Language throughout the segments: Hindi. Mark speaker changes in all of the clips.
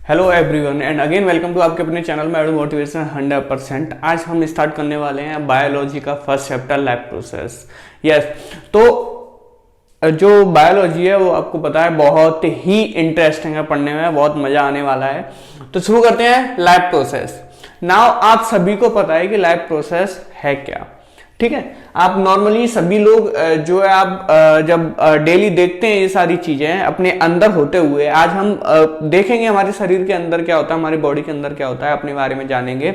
Speaker 1: Hello everyone and again welcome to आपके अपने चैनल में मोटिवेशन 100%। आज हम स्टार्ट करने वाले हैं बायोलॉजी का first chapter lab process. Yes, तो जो बायोलॉजी है वो आपको पता है बहुत ही इंटरेस्टिंग है, पढ़ने में बहुत मजा आने वाला है। तो शुरू करते हैं लैब प्रोसेस। नाउ आप सभी को पता है कि लैब प्रोसेस है क्या, ठीक है। आप नॉर्मली सभी लोग जो है आप जब डेली देखते हैं ये सारी चीजें अपने अंदर होते हुए, आज हम देखेंगे हमारे शरीर के अंदर क्या होता है, हमारी बॉडी के अंदर क्या होता है, अपने बारे में जानेंगे।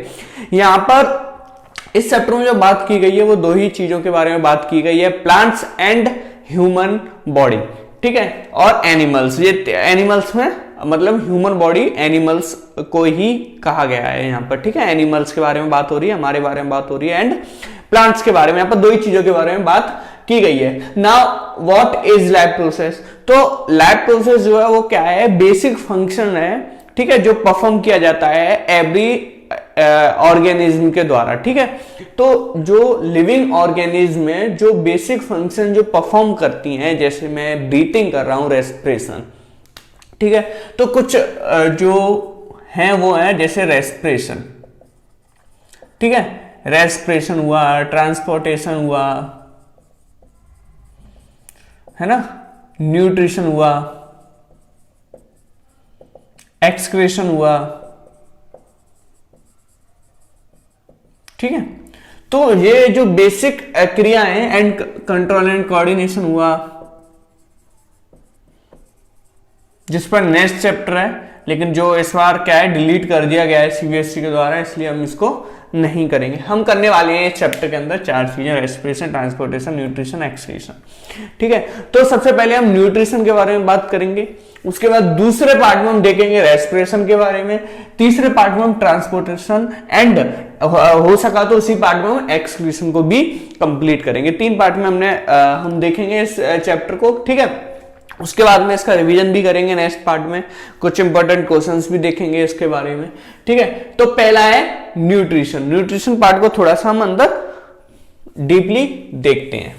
Speaker 1: यहाँ पर इस चैप्टर में जो बात की गई है वो दो ही चीजों के बारे में बात की गई है, प्लांट्स एंड ह्यूमन बॉडी, ठीक है, और एनिमल्स। ये एनिमल्स में मतलब ह्यूमन बॉडी एनिमल्स को ही कहा गया है यहाँ पर, ठीक है। एनिमल्स के बारे में बात हो रही है, हमारे बारे में बात हो रही है, एंड प्लांट्स के बारे में। यहाँ पर दो ही चीजों के बारे में बात की गई है। Now what is lab process? तो लैब प्रोसेस जो है वो क्या है, बेसिक फंक्शन है, ठीक है, जो परफॉर्म किया जाता है एवरी ऑर्गेनिज्म के द्वारा, ठीक है। तो जो लिविंग ऑर्गेनिज्म में जो बेसिक फंक्शन जो परफॉर्म करती हैं, जैसे मैं ब्रीथिंग कर रहा हूं, रेस्पिरेशन, ठीक है, तो कुछ जो है वो है जैसे रेस्पिरेशन, ठीक है, रेस्पिरेशन हुआ, ट्रांसपोर्टेशन हुआ, है ना, न्यूट्रिशन हुआ, एक्सक्रेशन हुआ, ठीक है। तो ये जो बेसिक क्रियाएं एंड कंट्रोल एंड कोऑर्डिनेशन हुआ, जिस पर नेक्स्ट चैप्टर है, लेकिन जो इस बार क्या है डिलीट कर दिया गया है सीबीएसई के द्वारा, इसलिए हम इसको नहीं करेंगे। हम करने वाले हैं इस चैप्टर के अंदर चार चीजें, रेस्पिरेशन, ट्रांसपोर्टेशन, न्यूट्रिशन, एक्सक्रीशन, ठीक है। तो सबसे पहले हम न्यूट्रिशन के बारे में बात करेंगे, उसके बाद दूसरे पार्ट में हम देखेंगे रेस्पिरेशन के बारे में, तीसरे पार्ट में हम ट्रांसपोर्टेशन, एंड हो सका तो उसी पार्ट में हम एक्सक्रीशन को भी कंप्लीट करेंगे। तीन पार्ट में हम देखेंगे इस चैप्टर को, ठीक है। उसके बाद में इसका रिवीजन भी करेंगे नेक्स्ट पार्ट में, कुछ इंपॉर्टेंट क्वेश्चंस भी देखेंगे इसके बारे में, ठीक है। तो पहला है न्यूट्रिशन। न्यूट्रिशन पार्ट को थोड़ा सा हम अंदर डीपली देखते हैं।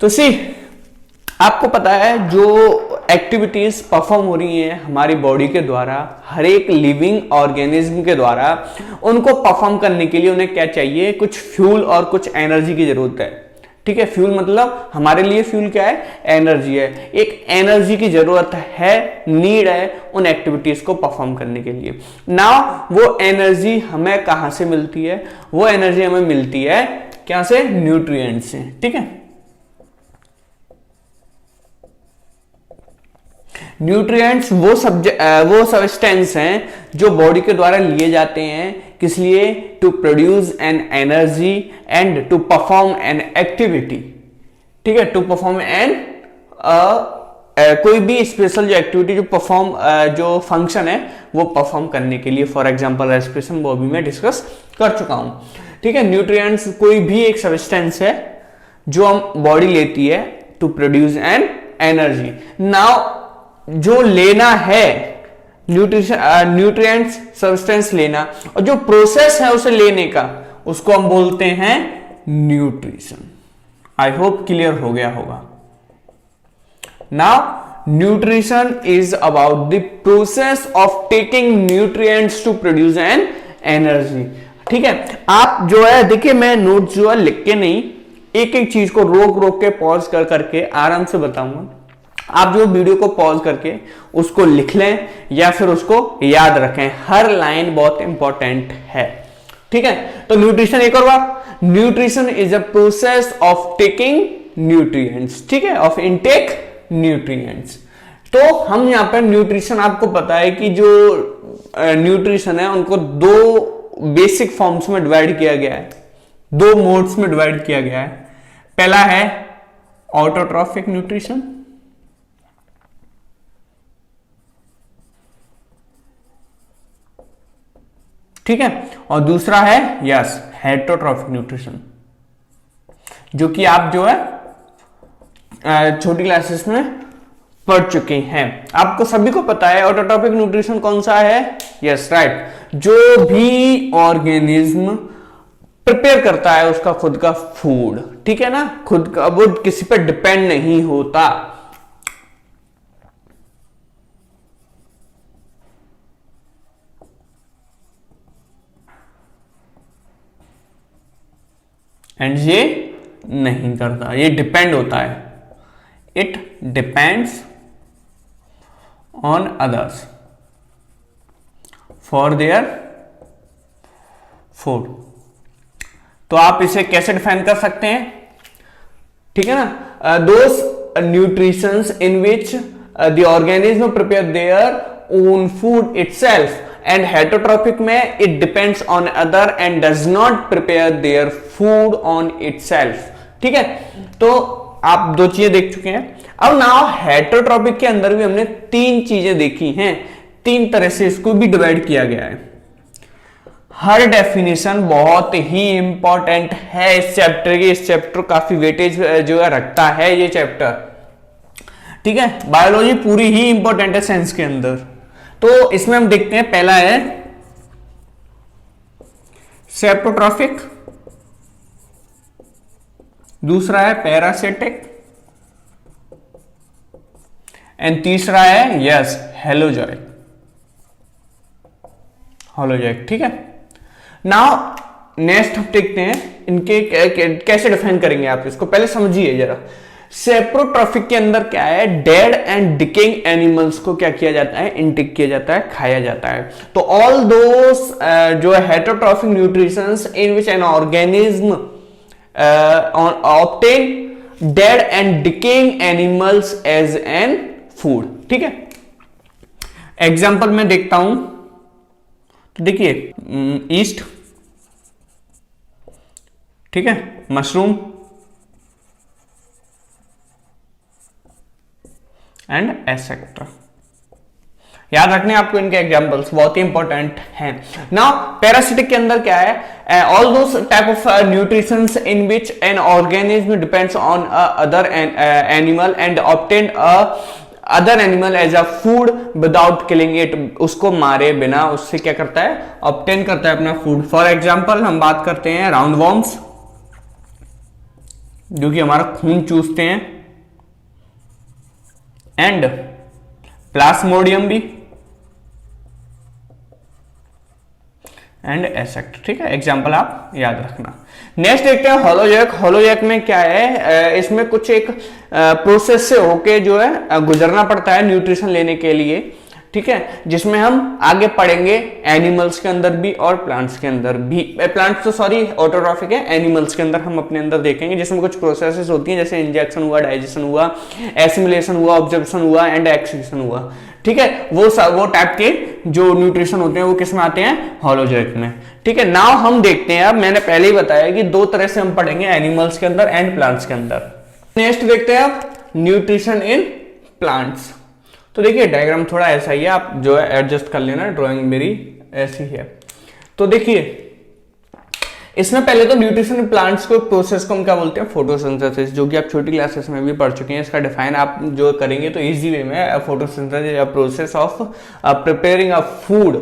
Speaker 1: तो सी, आपको पता है जो एक्टिविटीज परफॉर्म हो रही हैं हमारी बॉडी के द्वारा, हर एक लिविंग ऑर्गेनिज्म के द्वारा, उनको परफॉर्म करने के लिए उन्हें क्या चाहिए, कुछ फ्यूल और कुछ एनर्जी की जरूरत है, ठीक है। फ्यूल मतलब हमारे लिए फ्यूल क्या है, एनर्जी है। एक एनर्जी की जरूरत है, नीड है उन एक्टिविटीज को परफॉर्म करने के लिए। नाउ वो एनर्जी हमें कहां से मिलती है? वो एनर्जी हमें मिलती है क्या से? न्यूट्रिएंट से, ठीक है। न्यूट्रिएंट्स वो सब्सटेंस हैं जो बॉडी के द्वारा लिए जाते हैं, किस लिए? To produce an energy and to perform an activity, ठीक है, टू परफॉर्म एन कोई भी स्पेशल जो एक्टिविटी जो फंक्शन है वो परफॉर्म करने के लिए। फॉर एग्जांपल रेस्पिरेशन, वो भी मैं डिस्कस कर चुका हूं, ठीक है। न्यूट्रिएंट्स कोई भी एक सब्सटेंस है जो हम बॉडी लेती है to produce an energy. Now जो लेना है न्यूट्रिएंट्स सब्सटेंस लेना, और जो प्रोसेस है उसे लेने का, उसको हम बोलते हैं न्यूट्रिशन। आई होप क्लियर हो गया होगा। Now nutrition is about the process of taking nutrients to produce an energy, ठीक है। आप जो है देखिए, मैं नोट जो है लिख के नहीं, एक एक चीज को रोक रोक के पॉज कर करके आराम से बताऊंगा। आप जो वीडियो को पॉज करके उसको लिख लें या फिर उसको याद रखें, हर लाइन बहुत इंपॉर्टेंट है, ठीक है। तो न्यूट्रिशन एक और बात, nutrition is a process of taking nutrients, ठीक है, ऑफ इनटेक न्यूट्रिएंट्स। तो हम यहां पर न्यूट्रिशन, आपको पता है कि जो न्यूट्रिशन है उनको दो बेसिक फॉर्म्स में डिवाइड किया गया है, दो मोड्स में डिवाइड किया गया है। पहला है ऑटोट्रॉफिक न्यूट्रिशन, ठीक है, और दूसरा है यस हेटरोट्रॉफिक न्यूट्रिशन, जो कि आप जो है छोटी क्लासेस में पढ़ चुके हैं। आपको सभी को पता है ऑटोट्रॉफिक न्यूट्रिशन कौन सा है? यस राइट, जो भी ऑर्गेनिज्म प्रिपेयर करता है उसका खुद का फूड, ठीक है ना, खुद का, वो किसी पर डिपेंड नहीं होता। एंड ये नहीं करता, ये डिपेंड होता है, it depends on others for their food. तो आप इसे कैसे डिफाइन कर सकते हैं, ठीक है ना, those nutritions in which the organism prepare their own food itself, and heterotrophic में it depends on other and does not prepare their food on itself. ठीक है, तो आप दो चीजें देख चुके हैं। अब नाउ हेटरोट्रॉपिक के अंदर भी हमने तीन चीजें देखी हैं, तीन तरह से इसको भी डिवाइड किया गया है। हर डेफिनेशन बहुत ही इंपॉर्टेंट है इस चैप्टर की, इस चैप्टर काफी वेटेज जो है रखता है ये चैप्टर, ठीक है। बायोलॉजी पूरी ही इंपॉर्टेंट है साइंस के अंदर। तो इसमें हम देखते हैं, पहला है सेप्टोट्रॉफिक, दूसरा है पैरासिटिक, एंड तीसरा है यस हेलोजोइक, होलोजोइक। ठीक है, नाउ नेक्स्ट हम देखते हैं इनके कैसे डिफाइन करेंगे आप इसको, पहले समझिए जरा। सेप्टोट्रॉफिक के अंदर क्या है, डेड एंड डिकेइंग एनिमल्स को क्या किया जाता है, इंटेक किया जाता है, खाया जाता है। तो ऑल दोस जो है heterotrophic nutritions in which an organism obtain dead and decaying animals as an food. ठीक है, एग्जाम्पल में देखता हूं, तो देखिए ईस्ट, ठीक है, मशरूम एंड एसेट्रा। याद रखने आपको इनके एग्जांपल्स बहुत ही इंपॉर्टेंट हैं। नाउ पैरासिटिक के अंदर क्या है, all those type of nutritions in which an organism depends on other animal and obtain other animal as a food without killing it, उसको मारे बिना उससे क्या करता है, ऑब्टेन करता है अपना फूड। फॉर एग्जाम्पल हम बात करते हैं राउंड वॉर्म्स, जो कि हमारा खून चूसते हैं, एंड प्लाज्मोडियम भी, एंड एसेक्ट। ठीक है, एग्जाम्पल आप याद रखना। नेक्स्ट देखते हैं होलोजोइक। होलोजोइक में क्या है, इसमें कुछ एक प्रोसेस से होके जो है गुजरना पड़ता है न्यूट्रिशन लेने के लिए, ठीक है, जिसमें हम आगे पढ़ेंगे एनिमल्स के अंदर भी और प्लांट्स के अंदर भी। प्लांट्स तो सॉरी ऑटोट्रॉफिक है, एनिमल्स के अंदर हम अपने अंदर देखेंगे, जिसमें कुछ प्रोसेसेस होती हैं, जैसे इंजेक्शन हुआ, डाइजेशन हुआ, एसिमिलेशन हुआ, ऑब्जर्वेशन हुआ एंड एक्सक्रीशन हुआ। ठीक है, वो टाइप के जो न्यूट्रिशन होते हैं वो किस में आते हैं, होलोजोइक में। ठीक है, नाउ हम देखते हैं, अब मैंने पहले ही बताया कि दो तरह से हम पढ़ेंगे, एनिमल्स के अंदर एंड प्लांट्स के अंदर। नेक्स्ट देखते हैं अब न्यूट्रिशन इन प्लांट्स। तो देखिए डायग्राम थोड़ा ऐसा ही है, आप जो है एडजस्ट कर लेना, ड्राइंग मेरी ऐसी है। तो देखिए इसमें पहले तो न्यूट्रिशन प्लांट्स को प्रोसेस को हम क्या बोलते हैं, फोटोसिंथेसिस, जो कि आप छोटी क्लासेस में भी पढ़ चुके हैं। इसका डिफाइन आप जो करेंगे तो इजी वे में, फोटोसिंथेसिस या process of preparing a food,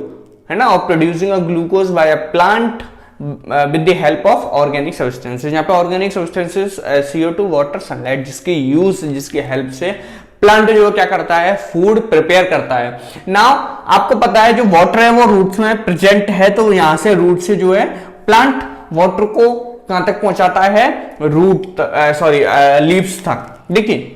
Speaker 1: है ना, और producing a glucose by a plant with the help of organic substances. यहाँ पे organic substances CO2, water, sunlight, जिसकी हेल्प से प्लांट जो क्या करता है, फूड प्रिपेयर करता है। नाउ आपको पता है जो वाटर है वो रूट्स में प्रेजेंट है, तो यहां से रूट से जो है प्लांट वाटर को कहां तक पहुंचाता है, लीव्स तक। देखिए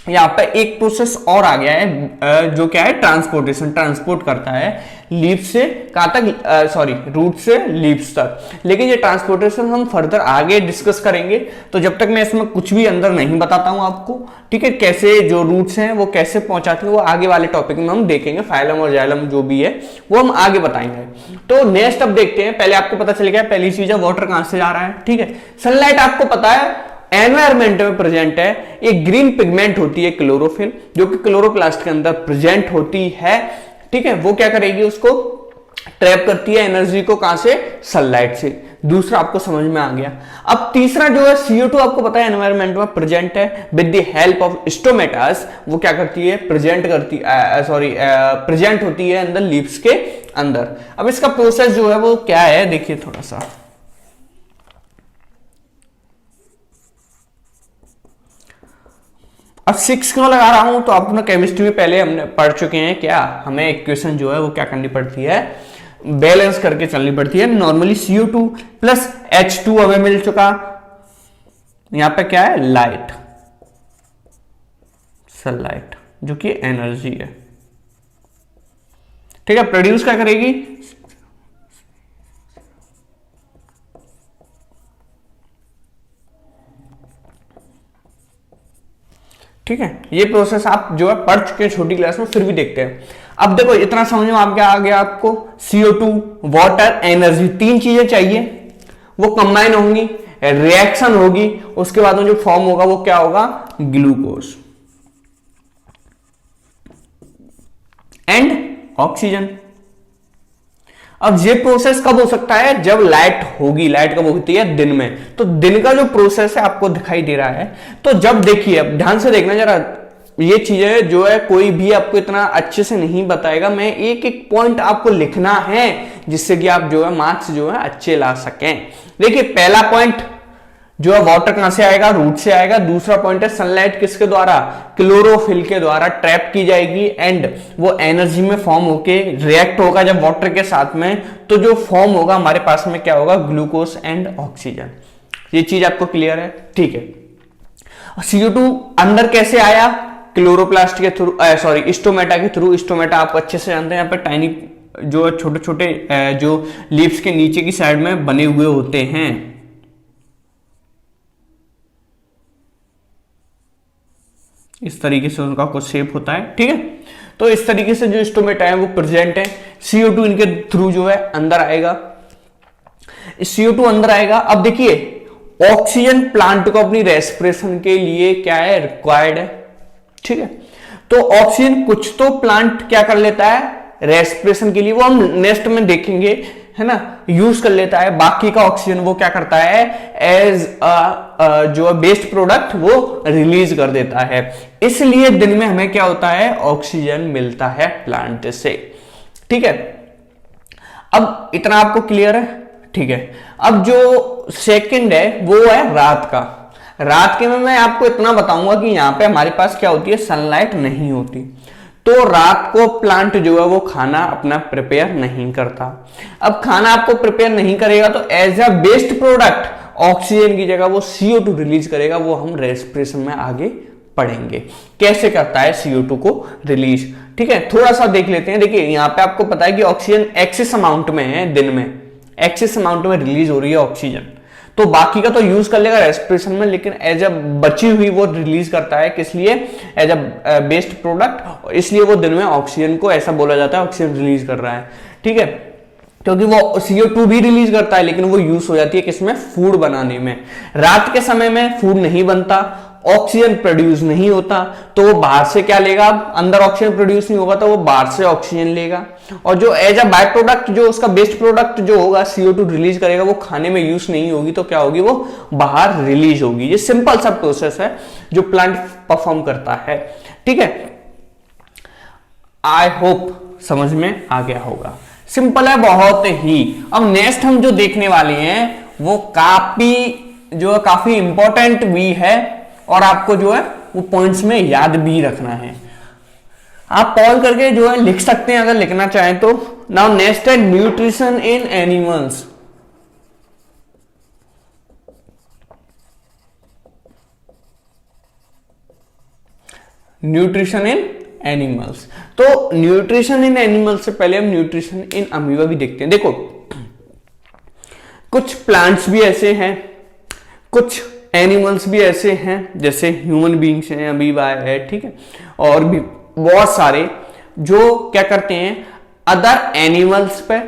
Speaker 1: यहाँ पे एक प्रोसेस और आ गया है, जो क्या है, ट्रांसपोर्टेशन, ट्रांसपोर्ट करता है लीफ से कहां तक, रूट से लीव्स तक। लेकिन ये ट्रांसपोर्टेशन हम फर्दर आगे डिस्कस करेंगे, तो जब तक मैं इसमें कुछ भी अंदर नहीं बताता हूं आपको, ठीक है, कैसे जो रूट्स हैं वो कैसे पहुंचाते हैं, वो आगे वाले टॉपिक में हम देखेंगे। फाइलम और जाइलम जो भी है वो हम आगे बताएंगे। तो नेक्स्ट अब देखते हैं, पहले आपको पता चल गया, पहली चीज है वाटर कहां से जा रहा है, ठीक है। सनलाइट आपको पता है एनवायरमेंट में प्रेजेंट है, एक ग्रीन पिगमेंट होती है क्लोरोफिल, जो कि क्लोरोप्लास्ट के अंदर प्रेजेंट होती है, ठीक है। वो क्या करेगी, उसको ट्रैप करती है एनर्जी को, कहां से, सनलाइट से। दूसरा आपको समझ में आ गया। अब तीसरा जो है CO2 आपको पता है एनवायरमेंट में प्रेजेंट है, with the help of stomatas, वो क्या करती है, प्रेजेंट होती है अंदर लीव्स के अंदर। अब इसका प्रोसेस जो है वो क्या है, देखिए थोड़ा सा, अब 6 क्यों लगा रहा हूं, तो अपना केमिस्ट्री में पहले हमने पढ़ चुके हैं, क्या हमें इक्वेशन जो है वो क्या करनी पड़ती है, बैलेंस करके चलनी पड़ती है। नॉर्मली CO2 प्लस H2 हमें मिल चुका, यहां पे क्या है, लाइट, सनलाइट, जो कि एनर्जी है। ठीक है, प्रोड्यूस क्या करेगी, ठीक है। ये प्रोसेस आप जो है पढ़ चुके हैं छोटी क्लास में, फिर भी देखते हैं। अब देखो इतना समझ में आप क्या आ गया आपको, CO2, वाटर, एनर्जी, तीन चीजें चाहिए, वो कंबाइन होंगी, रिएक्शन होगी, उसके बाद में जो फॉर्म होगा वो क्या होगा, ग्लूकोज एंड ऑक्सीजन। अब ये प्रोसेस कब हो सकता है, जब लाइट होगी। लाइट कब होती है, दिन में। तो दिन का जो प्रोसेस है आपको दिखाई दे रहा है। तो जब देखिए, अब ध्यान से देखना जरा, ये चीजें जो है कोई भी आपको इतना अच्छे से नहीं बताएगा, मैं एक एक पॉइंट आपको लिखना है जिससे कि आप जो है मार्क्स जो है अच्छे ला सकें। देखिए पहला पॉइंट जो है, वाटर कहां से आएगा, रूट से आएगा। दूसरा पॉइंट है, सनलाइट किसके द्वारा, क्लोरोफिल के द्वारा ट्रैप की जाएगी एंड वो एनर्जी में फॉर्म होके रिएक्ट होगा जब वाटर के साथ में, तो जो फॉर्म होगा हमारे पास में क्या होगा, ग्लूकोज एंड ऑक्सीजन। ये चीज आपको क्लियर है, ठीक है। CO2 अंदर कैसे आया, क्लोरोप्लास्ट के थ्रू, सॉरी स्टोमेटा के थ्रू। स्टोमेटा आप अच्छे से जानते हैं, यहाँ पे टाइनी जो छोटे छोटे जो लीव्स के नीचे की साइड में बने हुए होते हैं, इस तरीके से उनका कुछ शेप होता है, ठीक है। तो इस तरीके से जो स्टोमेटा है वो प्रेजेंट है। CO2 इनके थ्रू जो है अंदर आएगा, CO2 अंदर आएगा। अब देखिए ऑक्सीजन प्लांट को अपनी रेस्पिरेशन के लिए क्या है, रिक्वायर्ड है, ठीक है। तो ऑक्सीजन कुछ तो प्लांट क्या कर लेता है, रेस्पिरेशन के लिए, वो हम नेक्स्ट में देखेंगे, है ना, यूज कर लेता है। बाकी का ऑक्सीजन वो क्या करता है, एज जो वेस्ट प्रोडक्ट वो रिलीज कर देता है। इसलिए दिन में हमें क्या होता है, ऑक्सीजन मिलता है प्लांट से, ठीक है। अब इतना आपको क्लियर है, ठीक है। अब जो सेकंड है वो है रात का। रात के में मैं आपको इतना बताऊंगा कि यहां पे हमारे पास क्या होती है, सनलाइट नहीं होती, तो रात को प्लांट जो है वो खाना अपना प्रिपेयर नहीं करता। अब खाना आपको प्रिपेयर नहीं करेगा तो as a waste product oxygen की जगह वो CO2 रिलीज करेगा। वो हम रेस्पिरेशन में आगे पढ़ेंगे कैसे करता है CO2 को रिलीज, ठीक है। थोड़ा सा देख लेते हैं। देखिए यहाँ पे आपको पता है कि ऑक्सीजन एक्सेस अमाउंट में है, दिन में एक्सेस अमाउंट में रिलीज हो रही है ऑक्सीजन, तो बाकी का तो यूज कर लेगा रेस्पिरेशन में, लेकिन एज अ बची हुई वो रिलीज करता है, किस लिए, एज अ वेस्ट प्रोडक्ट। इसलिए वो दिन में ऑक्सीजन को ऐसा बोला जाता है ऑक्सीजन रिलीज कर रहा है, ठीक है, क्योंकि वो CO2 भी रिलीज करता है, लेकिन वो यूज हो जाती है किसमें, फूड बनाने में। रात के समय में फूड नहीं बनता, ऑक्सीजन प्रोड्यूस नहीं होता, तो वो बाहर से क्या लेगा, अंदर ऑक्सीजन प्रोड्यूस नहीं होगा तो वो बाहर से ऑक्सीजन लेगा, और जो एज अ बाय प्रोडक्ट जो उसका बेस्ट प्रोडक्ट जो होगा CO2 रिलीज करेगा, वो खाने में यूज नहीं होगी, तो क्या होगी, वो बाहर रिलीज होगी। ये सिंपल सा प्रोसेस है जो प्लांट परफॉर्म करता है, ठीक है। आई होप समझ में आ गया होगा, सिंपल है बहुत ही। अब नेक्स्ट हम जो देखने वाले हैं वो काफी इंपॉर्टेंट भी है, और आपको जो है वो पॉइंट्स में याद भी रखना है। आप पॉज करके जो है लिख सकते हैं अगर लिखना चाहें तो। नाउ नेक्स्ट है nutrition in animals. Nutrition in animals, तो न्यूट्रिशन इन एनिमल्स से पहले हम न्यूट्रिशन इन अमीबा भी देखते हैं। देखो कुछ प्लांट्स भी ऐसे हैं, कुछ एनिमल्स भी ऐसे हैं, जैसे ह्यूमन बींग्स हैं, अमीबा है, ठीक है, और भी बहुत सारे जो क्या करते हैं, अदर एनिमल्स पे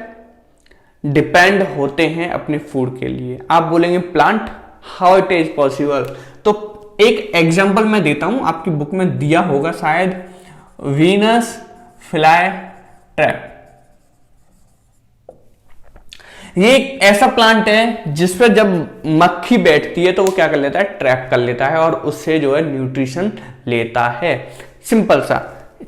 Speaker 1: डिपेंड होते हैं अपने फूड के लिए। आप बोलेंगे plant, how it is possible, तो एक एग्जांपल मैं देता हूं, आपकी बुक में दिया होगा शायद, वीनस फ्लाई ट्रैप। ये एक ऐसा प्लांट है जिसपे जब मक्खी बैठती है तो वो क्या कर लेता है, ट्रैप कर लेता है और उससे जो है न्यूट्रिशन लेता है। सिंपल सा,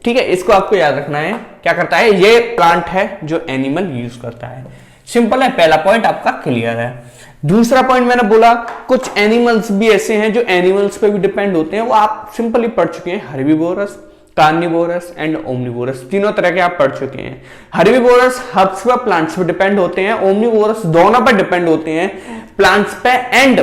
Speaker 1: ठीक है, इसको आपको याद रखना है। क्या करता है, ये प्लांट है जो एनिमल यूज करता है। सिंपल है, पहला पॉइंट आपका क्लियर है। दूसरा पॉइंट मैंने बोला कुछ एनिमल्स भी ऐसे हैं जो एनिमल्स पे भी डिपेंड होते हैं, वो आप सिंपली पढ़ चुके हैं, हर्बीवोरस, कार्निवोरस एंड ओमनिवोरस, तीनों तरह के आप पढ़ चुके हैं। हर्बीवोरस हर्ब्स पे, प्लांट्स पे डिपेंड होते हैं, ओमनिवोरस दोनों पर डिपेंड होते हैं, प्लांट्स पे एंड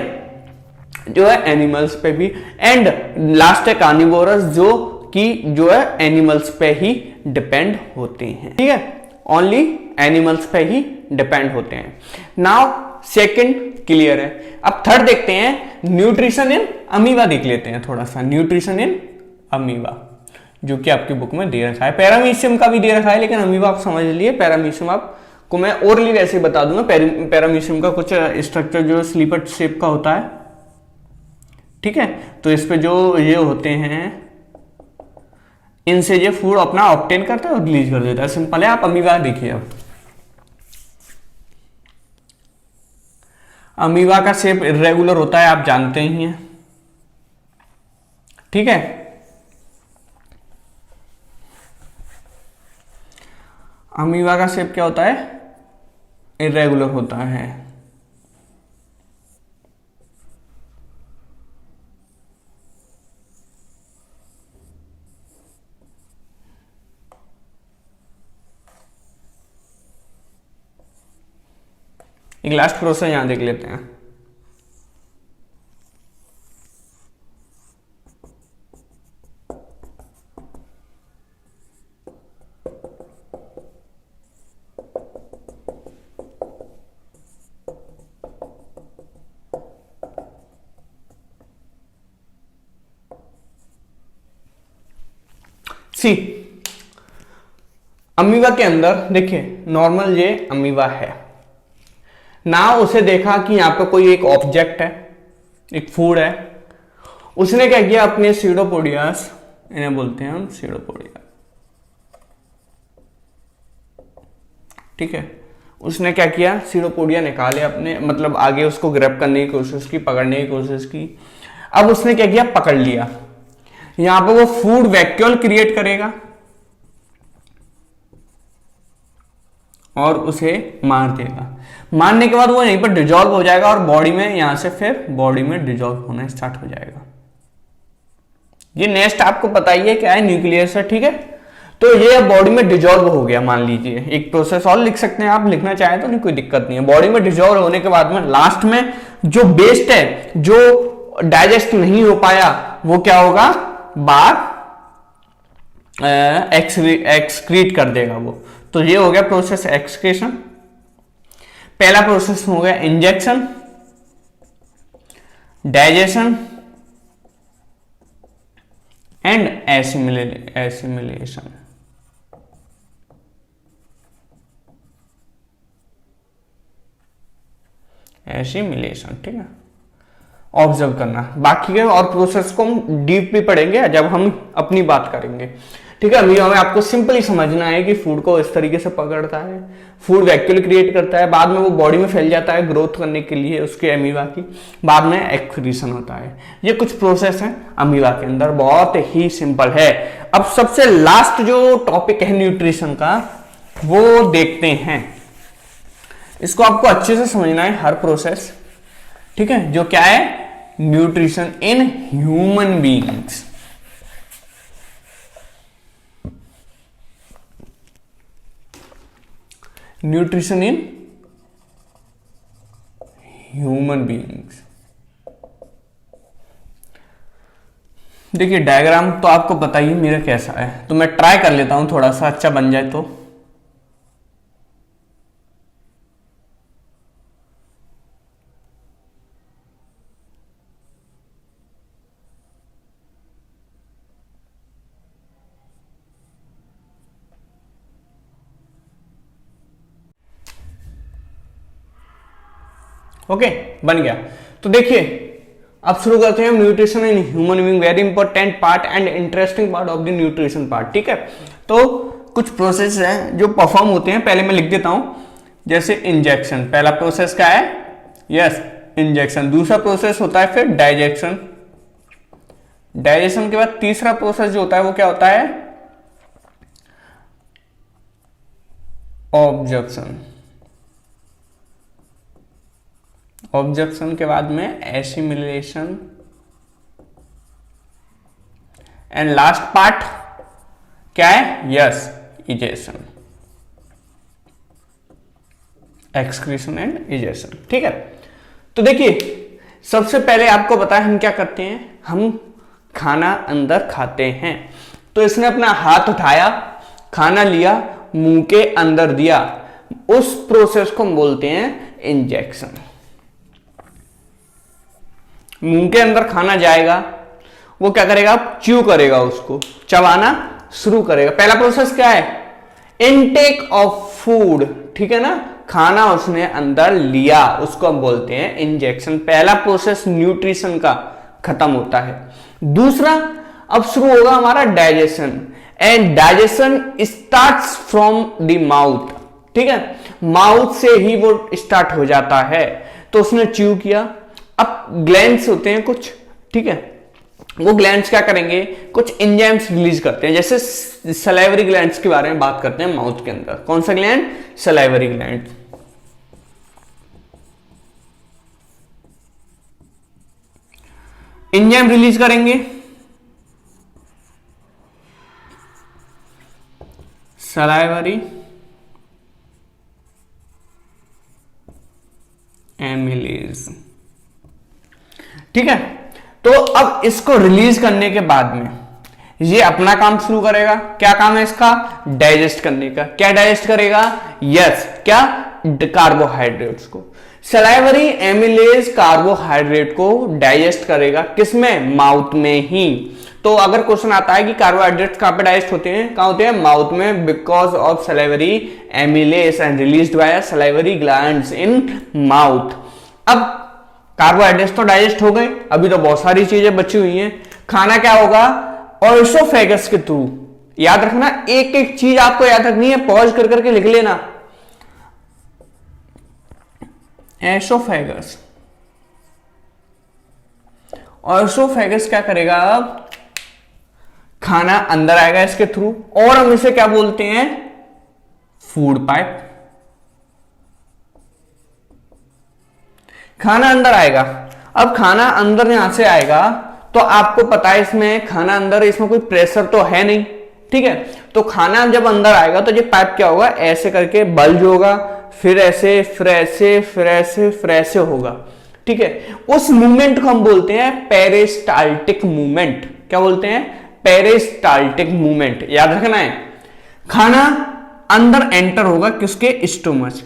Speaker 1: जो है एनिमल्स पे भी, एंड लास्ट है कार्निवोरस जो कि जो है एनिमल्स पे ही डिपेंड होते हैं, ठीक है, ओनली एनिमल्स पे ही डिपेंड होते हैं। नाउ सेकंड क्लियर है। अब थर्ड देखते हैं, न्यूट्रिशन इन अमीबा देख लेते हैं थोड़ा सा, न्यूट्रिशन इन अमीबा जो कि आपकी बुक में दे रखा है, पैरामीशियम का भी दे रखा है, लेकिन अमीबा आप समझ लिए, पैरामीशियम आपको मैं ओरली वैसे बता दूंगा। पैरामीशियम का कुछ स्ट्रक्चर जो स्लीपर शेप का होता है, ठीक है, तो इस पे जो ये होते हैं इनसे ये फूड अपना ऑब्टेन करता है और रिलीज कर देता है, सिंपल है। आप अमीबा देखिए, अब अमीबा का शेप इरेगुलर होता है, आप जानते ही हैं, ठीक है। अमीबा का शेप क्या होता है, इरेगुलर होता है। एक लास्ट प्रोसेस यहां देख लेते हैं। सी अमीबा के अंदर देखिए, नॉर्मल ये अमीबा है ना, उसे देखा कि यहां पे कोई एक ऑब्जेक्ट है, एक फूड है, उसने क्या किया, अपने सीडोपोडियास, इन्हें बोलते हैं हम सीडोपोडिया, ठीक है, उसने क्या किया, सीडोपोडिया निकाले अपने, मतलब आगे उसको ग्रैब करने की कोशिश की, पकड़ने की कोशिश की। अब उसने क्या किया, पकड़ लिया, यहां पे वो फूड वैक्यूल क्रिएट करेगा और उसे मार देगा। मारने के बाद वो यहीं पर डिजॉल्व हो जाएगा और बॉडी में, यहां से फिर बॉडी में डिजॉल्व होना स्टार्ट हो जाएगा। ये नेक्स्ट आपको पता ही है क्या है, न्यूक्लियस है, ठीक है। तो ये बॉडी में डिजॉल्व हो गया, मान लीजिए, एक प्रोसेस और लिख सकते हैं आप, लिखना चाहें तो नहीं, कोई दिक्कत नहीं है। बॉडी में डिजॉल्व होने के बाद में लास्ट में जो वेस्ट है, जो डाइजेस्ट नहीं हो पाया, वो क्या होगा, बाहर एक्सक्रीट कर देगा वो। तो ये हो गया प्रोसेस एक्सक्रीशन। पहला प्रोसेस हो गया injection, digestion and assimilation. Assimilation, ठीक है, ऑब्जर्व करना। बाकी के और प्रोसेस को हम डीपली पढ़ेंगे जब हम अपनी बात करेंगे, ठीक है। अमीबा में आपको सिंपली समझना है कि फूड को इस तरीके से पकड़ता है, फूड वैक्यूल क्रिएट करता है, बाद में वो बॉडी में फैल जाता है ग्रोथ करने के लिए उसके अमीबा की, बाद में एक्सक्रीशन होता है। ये कुछ प्रोसेस है अमीबा के अंदर, बहुत ही सिंपल है। अब सबसे लास्ट जो टॉपिक है न्यूट्रिशन का, वो देखते हैं। इसको आपको अच्छे से समझना है, हर प्रोसेस, ठीक है, जो क्या है, nutrition in human beings. Nutrition in human beings. देखिए डायग्राम तो आपको पता ही मेरा कैसा है, तो मैं ट्राई कर लेता हूं थोड़ा सा अच्छा बन जाए तो। ओके, बन गया। तो देखिए अब शुरू करते हैं nutrition in human being, very important part and interesting part of the nutrition part, ठीक है। तो कुछ प्रोसेस हैं जो परफॉर्म होते हैं, पहले मैं लिख देता हूं, जैसे इंजेक्शन, पहला प्रोसेस क्या है, यस इंजेक्शन। दूसरा प्रोसेस होता है फिर डाइजेशन, डाइजेशन के बाद तीसरा प्रोसेस जो होता है वो क्या होता है, ऑब्जर्प्शन, ऑब्जर्प्शन के बाद में एसिमिलेशन एंड लास्ट पार्ट क्या है, yes egestion, excretion and egestion, ठीक है। तो देखिए सबसे पहले आपको पता है हम क्या करते हैं, हम खाना अंदर खाते हैं। तो इसने अपना हाथ उठाया, खाना लिया, मुंह के अंदर दिया, उस प्रोसेस को हम बोलते हैं इंजेक्शन। मुंह के अंदर खाना जाएगा, वो क्या करेगा, च्यू करेगा, उसको चबाना शुरू करेगा। पहला प्रोसेस क्या है, इनटेक ऑफ फूड, ठीक है ना, खाना उसने अंदर लिया, उसको हम बोलते हैं इंजेक्शन। पहला प्रोसेस न्यूट्रिशन का खत्म होता है। दूसरा अब शुरू होगा हमारा digestion, and digestion starts from the mouth, ठीक है, माउथ से ही वो स्टार्ट हो जाता है। तो उसने च्यू किया, अब ग्लैंड्स होते हैं कुछ, ठीक है, वो ग्लैंड्स क्या करेंगे, कुछ एंजाइम्स रिलीज करते हैं। जैसे सलाइवरी ग्लैंड्स के बारे में बात करते हैं माउथ के अंदर। कौन सा gland, salivary gland. Enzyme release करेंगे, सलाइवरी एमिलेज, ठीक है। तो अब इसको रिलीज करने के बाद में ये अपना काम शुरू करेगा। क्या काम है इसका, डाइजेस्ट करने का। क्या डाइजेस्ट करेगा, यस, क्या, कार्बोहाइड्रेट्स को। सलाइवरी एमिलेज कार्बोहाइड्रेट को डाइजेस्ट करेगा, किसमें, माउथ में ही। तो अगर क्वेश्चन आता है कि कार्बोहाइड्रेट्स कहां पे डाइजेस्ट होते हैं, कहां होते हैं, माउथ में, because of salivary amylase and released by salivary glands in mouth. अब कार्बोहाइड्रेट्स तो डाइजेस्ट हो गए, अभी तो बहुत सारी चीजें बची हुई हैं। खाना क्या होगा, ओएसोफेगस के थ्रू। याद रखना, एक एक चीज आपको याद रखनी है, पॉज कर करके लिख लेना। एसोफेगस, ओएसोफेगस क्या करेगा, अब खाना अंदर आएगा इसके थ्रू, और हम इसे क्या बोलते हैं, फूड पाइप। खाना अंदर आएगा, अब खाना अंदर यहां से आएगा, तो आपको पता है इसमें खाना अंदर, इसमें कोई प्रेशर तो है नहीं, ठीक है। तो खाना जब अंदर आएगा तो ये पाइप क्या होगा, ऐसे करके बल्ज होगा, फिर ऐसे, फिर ऐसे, फिर ऐसे, फिर ऐसे होगा, ठीक है। उस मूवमेंट को हम बोलते हैं पेरिस्टाल्टिक मूवमेंट। क्या बोलते हैं, पेरिस्टाल्टिक मूवमेंट। याद रखना है, खाना अंदर एंटर होगा किसके, स्टोमच।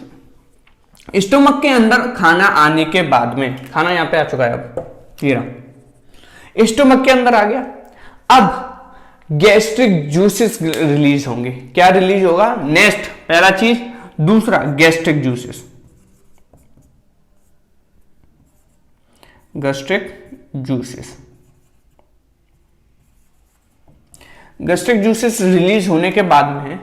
Speaker 1: स्टोमक के अंदर खाना आने के बाद में, खाना यहां पे आ चुका है, अब ये रहा, स्टोमक के अंदर आ गया। अब गैस्ट्रिक जूसेस रिलीज होंगे। क्या रिलीज होगा, नेक्स्ट, पहला चीज। दूसरा, gastric juices, gastric juices, gastric juices release होने के बाद में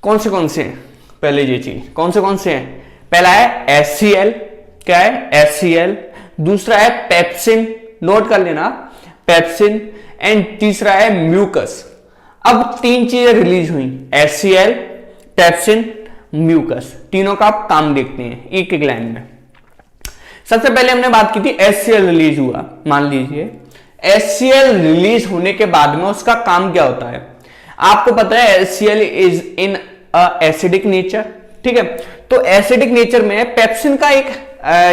Speaker 1: कौन से हैं, पहले ये चीज कौन से हैं, पहला है HCl। क्या है, HCl। दूसरा है पेप्सिन, नोट कर लेना, पेप्सिन। एंड तीसरा है म्यूकस। अब तीन चीजें रिलीज हुई, HCl, पेप्सिन, म्यूकस। तीनों का आप काम देखते हैं एक एक लाइन में। सबसे पहले हमने बात की थी HCl रिलीज हुआ, मान लीजिए HCl रिलीज होने के बाद में उसका काम क्या होता है, आपको पता है HCl is in acidic nature, ठीक है। तो एसिडिक नेचर में पेप्सिन का एक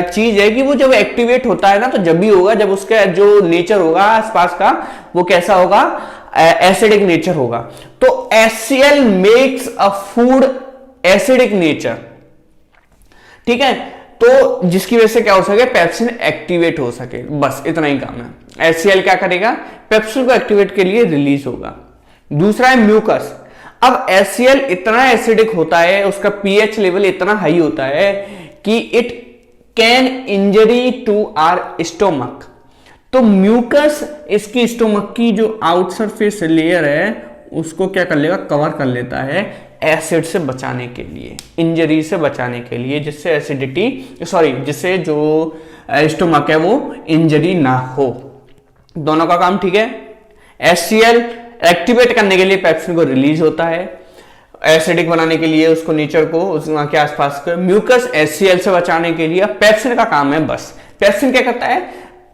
Speaker 1: चीज है कि वो जब एक्टिवेट होता है ना, तो जब भी होगा जब उसका जो नेचर होगा आसपास का, वो कैसा होगा, एसिडिक नेचर होगा। तो HCl makes a food acidic nature, ठीक है। तो जिसकी वजह से क्या हो सके, पेप्सिन एक्टिवेट हो सके, बस इतना ही काम है। HCl क्या करेगा, पेप्सिन को एक्टिवेट के लिए रिलीज होगा। दूसरा है म्यूकस। अब HCl इतना एसिडिक होता है, उसका pH लेवल इतना हाई होता है कि it can injury to our stomach. तो म्यूकस इसकी स्टोमक की जो आउट सरफेस लेयर है उसको क्या कर लेगा, कवर कर लेता है, एसिड से बचाने के लिए, इंजरी से बचाने के लिए, जिससे जिससे जो स्टोमक है वो इंजरी ना हो। दोनों का काम ठीक है। HCl एक्टिवेट करने के लिए पेप्सिन को रिलीज होता है, एसिडिक बनाने के लिए उसको नेचर को वहां के आसपास का। म्यूकस HCl से बचाने के लिए। पेप्सिन का काम है बस, पेप्सिन क्या करता है,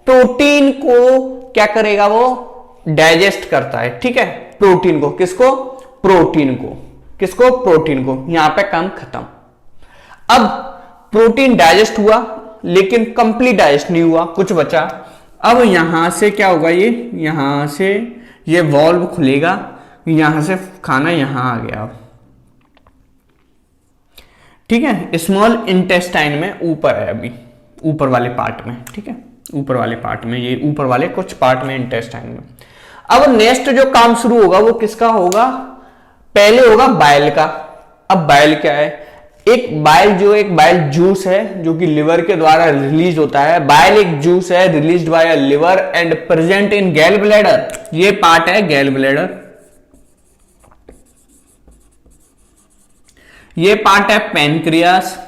Speaker 1: प्रोटीन को क्या करेगा, वो डाइजेस्ट करता है, ठीक है। प्रोटीन को, किसको, प्रोटीन को, किसको, प्रोटीन को। यहां पे काम खत्म। अब प्रोटीन डाइजेस्ट हुआ, लेकिन कंप्लीट डाइजेस्ट नहीं हुआ, कुछ बचा। अब यहां से क्या होगा, ये यहां से ये वॉल्व खुलेगा, यहां से खाना यहां आ गया, ठीक है। स्मॉल इंटेस्टाइन में ऊपर है, अभी ऊपर वाले पार्ट में, ठीक है, ऊपर वाले पार्ट में, ये ऊपर वाले कुछ पार्ट में इंटेस्टाइन में। अब नेक्स्ट जो काम शुरू होगा वो किसका होगा, पहले होगा बाइल का। अब बाइल क्या है, एक बाइल जूस है जो कि लिवर के द्वारा रिलीज होता है। बाइल एक जूस है released by liver and present in गैल ब्लैडर। ये पार्ट है गैल ब्लैडर, ये पार्ट है पैनक्रियास।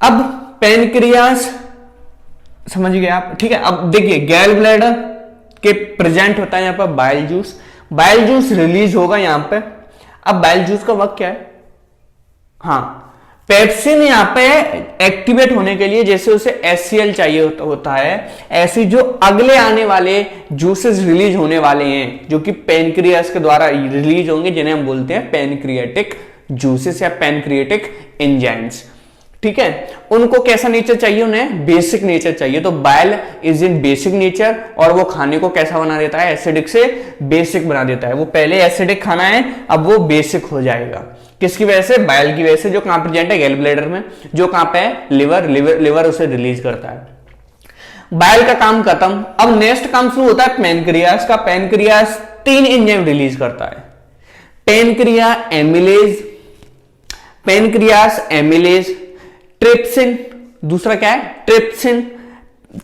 Speaker 1: अब पैनक्रियास समझ गए आप, ठीक है। अब देखिए गैल ब्लैडर के प्रेजेंट होता है यहां पर bile juice, bile juice release होगा यहां पे। अब बाइल जूस का वर्क क्या है, हाँ, पेप्सिन यहां पे एक्टिवेट होने के लिए, जैसे उसे HCl चाहिए होता है, ऐसे जो अगले आने वाले जूसेस रिलीज होने वाले हैं जो कि पैनक्रियास के द्वारा रिलीज होंगे, जिन्हें हम बोलते हैं पैनक्रियाटिक जूसेस या पैनक्रियाटिक एंजाइम्स, ठीक है। उनको कैसा नेचर चाहिए, उन्हें बेसिक नेचर चाहिए। तो bile is in basic nature, और वो खाने को कैसा बना देता है, एसिडिक से बेसिक बना देता है। वो पहले एसिडिक खाना है, अब वो बेसिक हो जाएगा। किसकी वजह से, बाइल की वजह से, जो कहां प्रेजेंट है गैल ब्लैडर में, जो कहां पे है लिवर उसे रिलीज करता है। बाइल का काम खत्म। अब नेक्स्ट काम शुरू होता है पैनक्रियास का। पैनक्रियास 3 एंजाइम रिलीज करता है, पैनक्रियास एमिलेज, ट्रिप्सिन, दूसरा क्या है ट्रिप्सिन,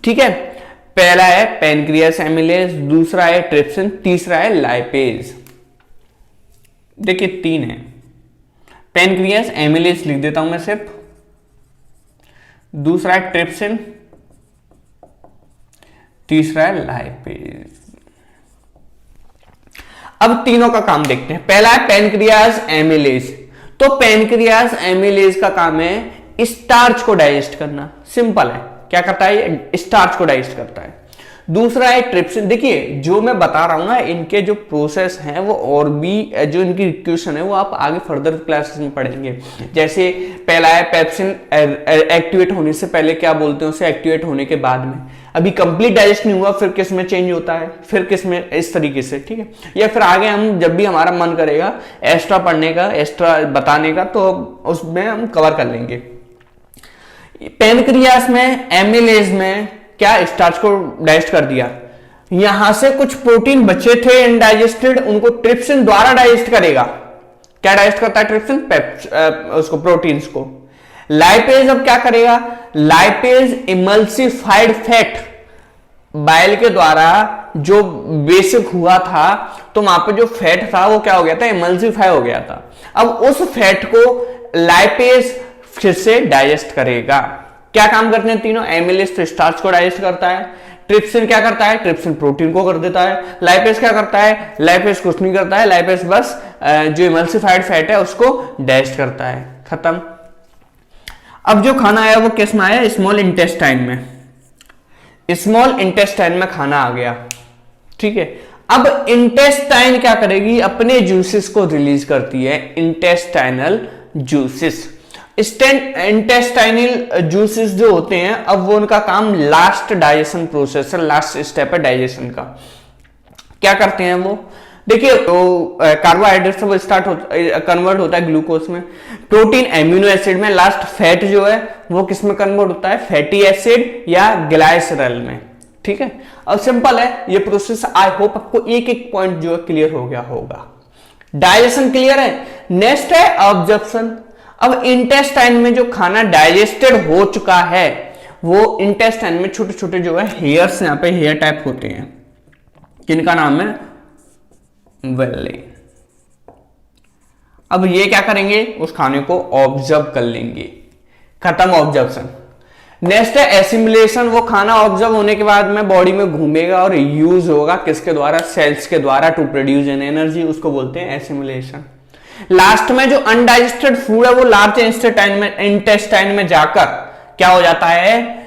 Speaker 1: ठीक है। पहला है पैनक्रियास एमिलेज, दूसरा है ट्रिप्सिन, तीसरा है लाइपेज। देखिए 3 है, पैनक्रियास एमिलेज लिख देता हूं मैं सिर्फ, दूसरा है ट्रिप्सिन, तीसरा है लाइपेज। अब तीनों का काम देखते हैं। पहला है पैनक्रियास एमिलेज। तो पैनक्रियास एमिलेज का काम है स्टार्च को डाइजेस्ट करना, सिंपल है। क्या करता है, स्टार्च को डाइजेस्ट करता है। दूसरा है ट्रिप्सिन। देखिए जो मैं बता रहा हूं ना, इनके जो प्रोसेस हैं वो और भी जो इनकी इक्वेशन है वो आप आगे फर्दर क्लासेस में पढ़ेंगे। जैसे पहला है पेप्सिन एक्टिवेट होने से पहले क्या बोलते हैं उसे, एक्टिवेट होने के बाद में। अभी कंप्लीट डाइजेस्ट नहीं हुआ, फिर किस में चेंज होता है, फिर किस में, इस तरीके से, ठीक है। या फिर आगे हम जब भी हमारा मन करेगा एक्स्ट्रा पढ़ने का, एक्स्ट्रा बताने का, तो उसमें हम कवर कर लेंगे। पैनक्रियास में एमिलेज में क्या, स्टार्च को डाइजेस्ट कर दिया, यहां से कुछ प्रोटीन बचे थे इनडाइजेस्टेड, उनको ट्रिप्सिन द्वारा डाइजेस्ट करेगा। क्या डाइजेस्ट करता है ट्रिप्सिन, उसको प्रोटीन्स को। लाइपेज अब क्या करेगा, लाइपेज इमल्सिफाइड फैट, बाइल के द्वारा जो बेसिक हुआ था, तो वहां पे जो फैट था वो क्या हो गया था, इमल्सिफाई हो गया था। अब उस फैट को लाइपेज फिर से डाइजेस्ट करेगा। क्या काम करते हैं तीनों, एमिलेज तो स्टार्च को डाइजेस्ट करता है, ट्रिप्सिन क्या करता है, ट्रिप्सिन प्रोटीन को कर देता है, लाइपेज क्या करता है, लाइपेज कुछ नहीं करता है, लाइपेज बस जो इमल्सिफाइड फैट है उसको डाइजेस्ट करता है, खत्म। अब जो खाना आया वो किस में आया, स्मॉल इंटेस्टाइन में, स्मॉल इंटेस्टाइन में खाना आ गया, ठीक है। अब इंटेस्टाइन क्या करेगी, अपने जूसेस को रिलीज करती है, इंटेस्टाइनल जूसेस। इंटेस्टाइनल जूसेस जो होते हैं, अब वो उनका काम लास्ट डाइजेशन प्रोसेस है, लास्ट स्टेप है डाइजेशन का। क्या करते हैं वो, देखिए तो कार्बोहाइड्रेट से वो कन्वर्ट होता है ग्लूकोज में, प्रोटीन एमिनो एसिड में, लास्ट फैट जो है वो किस में कन्वर्ट होता है, फैटी एसिड या ग्लाइसरॉल में, ठीक है। अब सिंपल है ये प्रोसेस। आई होप आपको एक एक पॉइंट जो है क्लियर हो गया होगा। डाइजेशन क्लियर है। नेक्स्ट है ऑब्जर्प्शन। अब इंटेस्टाइन में जो खाना डाइजेस्टेड हो चुका है, वो इंटेस्टाइन में छोटे छोटे जो है हेयर्स, यहां पे हेयर टाइप होते हैं, जिनका नाम है वेल्ले। अब ये क्या करेंगे, उस खाने को ऑब्जर्व कर लेंगे, खत्म ऑब्जर्वेशन। नेक्स्ट है एसिमिलेशन। वो खाना ऑब्जर्व होने के बाद में बॉडी में घूमेगा और यूज होगा किसके द्वारा, सेल्स के द्वारा, टू प्रोड्यूस एन एनर्जी, उसको बोलते हैं एसिमिलेशन। लास्ट में जो अनडाइजेस्टेड फूड है वो लार्ज इंटेस्टाइन में जाकर क्या हो जाता है,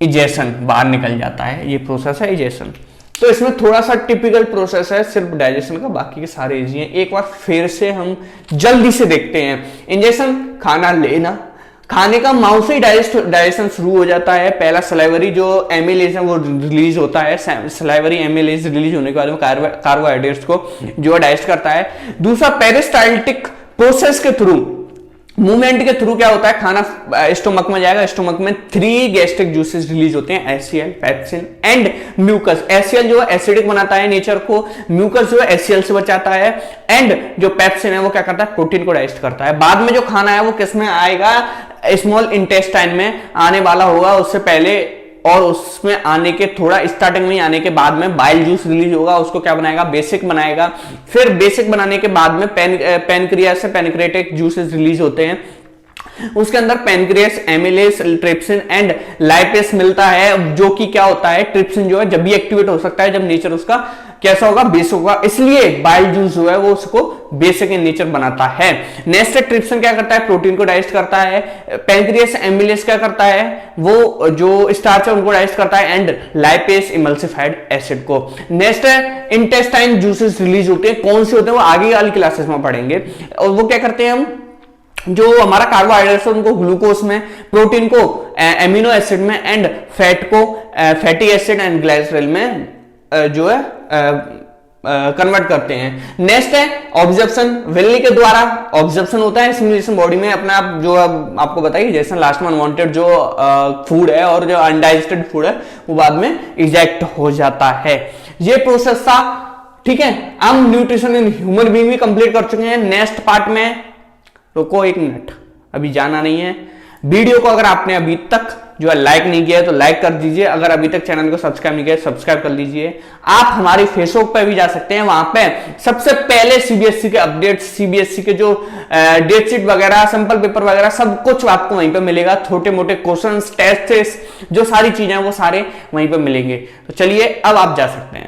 Speaker 1: इजेशन, बाहर निकल जाता है। ये प्रोसेस है इजेशन। तो इसमें थोड़ा सा टिपिकल प्रोसेस है सिर्फ डाइजेशन का, बाकी के सारे इजी हैं। एक बार फिर से हम जल्दी से देखते हैं। इंजेक्शन, खाना लेना, खाने का माउथ से ही डाइजेशन शुरू हो जाता है। पहला सलाइवरी जो एमिलेज है वो रिलीज होता है, सलाइवरी एमिलेज रिलीज होने के बाद में कार्बोहाइड्रेट्स को जो डाइजेस्ट करता है। दूसरा पेरिस्टाल्टिक प्रोसेस के थ्रू, मूवमेंट के थ्रू क्या होता है, खाना स्टोमक में जाएगा, स्टोमक में 3 गैस्ट्रिक जूसेस रिलीज होते हैं, HCL, pepsin and mucus. HCL जो है एसिडिक बनाता है नेचर को, म्यूकस जो है एचसीएल से बचाता है, एंड जो पेप्सिन है वो क्या करता है, प्रोटीन को डाइजेस्ट करता है। बाद में जो खाना है वो किस में आएगा, स्मॉल इंटेस्टाइन में आने वाला होगा, उससे पहले और उसमें आने के थोड़ा स्टार्टिंग में आने के बाद में बाइल जूस रिलीज होगा, उसको क्या बनाएगा, बेसिक बनाएगा। फिर बेसिक बनाने के बाद में पैनक्रियास से पैनक्रेटिक जूसेस रिलीज होते हैं, उसके अंदर pancreas, amylase, trypsin and lipase मिलता है, जो कि क्या होता है, ट्रिप्सिन जो है जब भी एक्टिवेट हो सकता है जब नेचर उसका कैसा होगा, बेसिक होगा, इसलिए बाइल जूस जो है वो उसको बेसिक इन नेचर बनाता है। नेक्स्ट ट्रिप्सिन क्या करता है, प्रोटीन को डाइजेस्ट करता है। पैनक्रियास, एमिलेस क्या करता है, वो जो स्टार्च है उनको डाइजेस्ट करता है, एंड लाइपेस इमल्सिफाइड एसिड को। नेक्स्ट इंटेस्टाइन जूसेस रिलीज होते हैं, कौन से होते हैं वो आगे वाली क्लासेस में पढ़ेंगे। और वो क्या करते हैं, हम जो हमारा कार्बोहाइड्रेट्स है उनको ग्लूकोज में, प्रोटीन को एमिनो एसिड में, एंड फैट को फैटी एसिड एंड ग्लाइसरॉल में जो है कन्वर्ट करते हैं। नेक्स्ट है ऑब्जर्प्शन, विल्ली के द्वारा ऑब्जर्प्शन होता है सिमुलेशन बॉडी में अपना, आप जो आपको बताइए जैसे लास्ट में अनवांटेड जो फूड है और जो अनडाइजेस्टेड फूड है वो बाद में इजेक्ट हो जाता है। ये प्रोसेस था, ठीक है। हम न्यूट्रिशन इन ह्यूमन बीइंग भी कंप्लीट कर चुके हैं। नेक्स्ट पार्ट में, रुको 1 मिनट, अभी जाना नहीं है। वीडियो को अगर आपने अभी तक जो है लाइक नहीं किया है तो लाइक कर दीजिए, अगर अभी तक चैनल को सब्सक्राइब नहीं किया सब्सक्राइब कर लीजिए। आप हमारी फेसबुक पे भी जा सकते हैं, वहां पे सबसे पहले सीबीएसई के अपडेट्स, सीबीएसई के जो डेट शीट वगैरह, सैंपल पेपर वगैरह सब कुछ आपको वहीं पे मिलेगा। छोटे मोटे क्वेश्चंस, टेस्ट, जो सारी चीजें वो सारे वहीं पे मिलेंगे। तो चलिए अब आप जा सकते हैं।